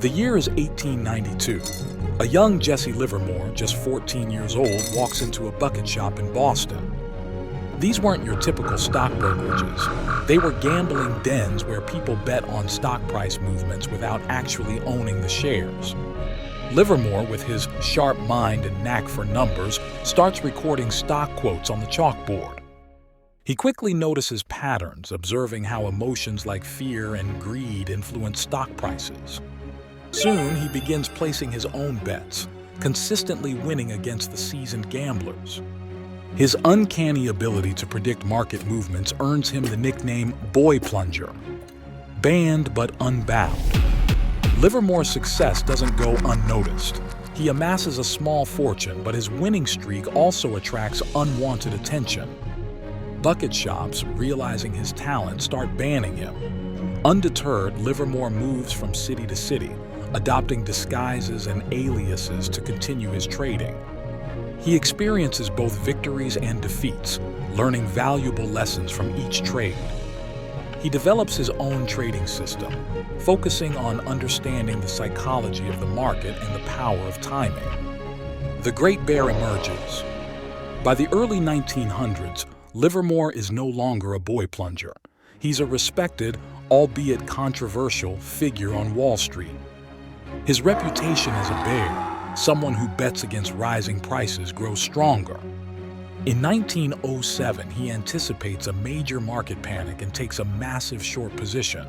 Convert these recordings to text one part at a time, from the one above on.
The year is 1892. A young Jesse Livermore, just 14 years old, walks into a bucket shop in Boston. These weren't your typical stock brokerages. They were gambling dens where people bet on stock price movements without actually owning the shares. Livermore, with his sharp mind and knack for numbers, starts recording stock quotes on the chalkboard. He quickly notices patterns, observing how emotions like fear and greed influence stock prices. Soon, he begins placing his own bets, consistently winning against the seasoned gamblers. His uncanny ability to predict market movements earns him the nickname Boy Plunger. Banned but unbound. Livermore's success doesn't go unnoticed. He amasses a small fortune, but his winning streak also attracts unwanted attention. Bucket shops, realizing his talent, start banning him. Undeterred, Livermore moves from city to city, adopting disguises and aliases to continue his trading. He experiences both victories and defeats, learning valuable lessons from each trade. He develops his own trading system, focusing on understanding the psychology of the market and the power of timing. The Great Bear emerges. By the early 1900s, Livermore is no longer a boy plunger. He's a respected, albeit controversial, figure on Wall Street. His reputation as a bear, someone who bets against rising prices, grows stronger. In 1907, he anticipates a major market panic and takes a massive short position.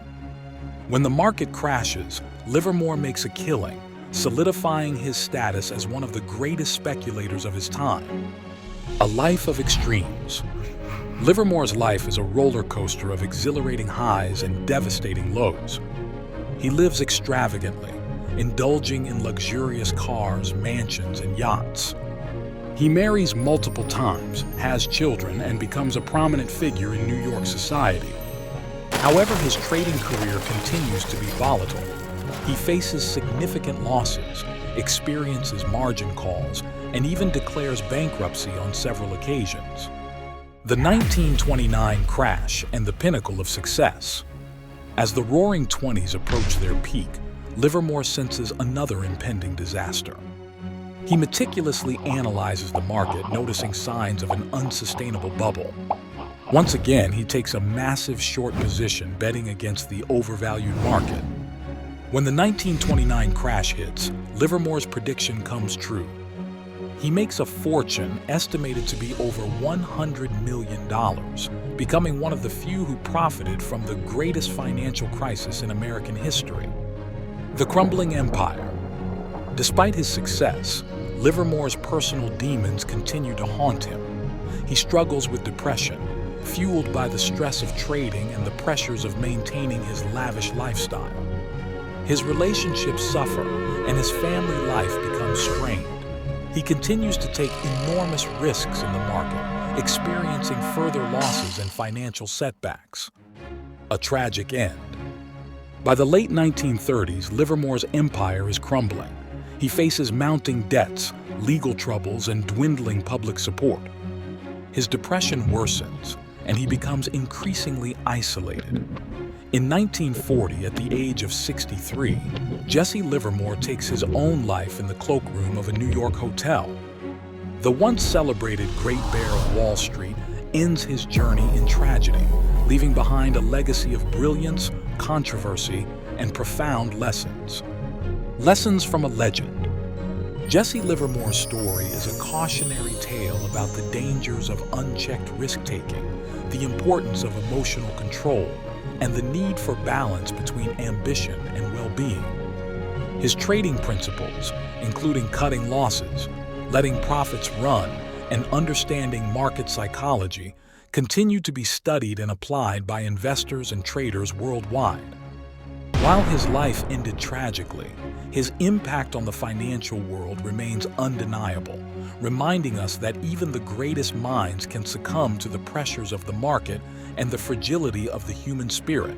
When the market crashes, Livermore makes a killing, solidifying his status as one of the greatest speculators of his time. A life of extremes. Livermore's life is a roller coaster of exhilarating highs and devastating lows. He lives extravagantly, indulging in luxurious cars, mansions, and yachts. He marries multiple times, has children, and becomes a prominent figure in New York society. However, his trading career continues to be volatile. He faces significant losses, experiences margin calls, and even declares bankruptcy on several occasions. The 1929 crash and the pinnacle of success. As the Roaring Twenties approach their peak, Livermore senses another impending disaster. He meticulously analyzes the market, noticing signs of an unsustainable bubble. Once again, he takes a massive short position, betting against the overvalued market. When the 1929 crash hits, Livermore's prediction comes true. He makes a fortune estimated to be over $100 million, becoming one of the few who profited from the greatest financial crisis in American history. The crumbling empire. Despite his success, Livermore's personal demons continue to haunt him. He struggles with depression, fueled by the stress of trading and the pressures of maintaining his lavish lifestyle. His relationships suffer, and his family life becomes strained. He continues to take enormous risks in the market, experiencing further losses and financial setbacks. A tragic end. By the late 1930s, Livermore's empire is crumbling. He faces mounting debts, legal troubles, and dwindling public support. His depression worsens, and he becomes increasingly isolated. In 1940, at the age of 63, Jesse Livermore takes his own life in the cloakroom of a New York hotel. The once celebrated Great Bear of Wall Street ends his journey in tragedy, leaving behind a legacy of brilliance, controversy, and profound lessons. Lessons from a legend. Jesse Livermore's story is a cautionary tale about the dangers of unchecked risk-taking, the importance of emotional control, and the need for balance between ambition and well-being. His trading principles, including cutting losses, letting profits run, and understanding market psychology, continue to be studied and applied by investors and traders worldwide. While his life ended tragically, his impact on the financial world remains undeniable, reminding us that even the greatest minds can succumb to the pressures of the market and the fragility of the human spirit.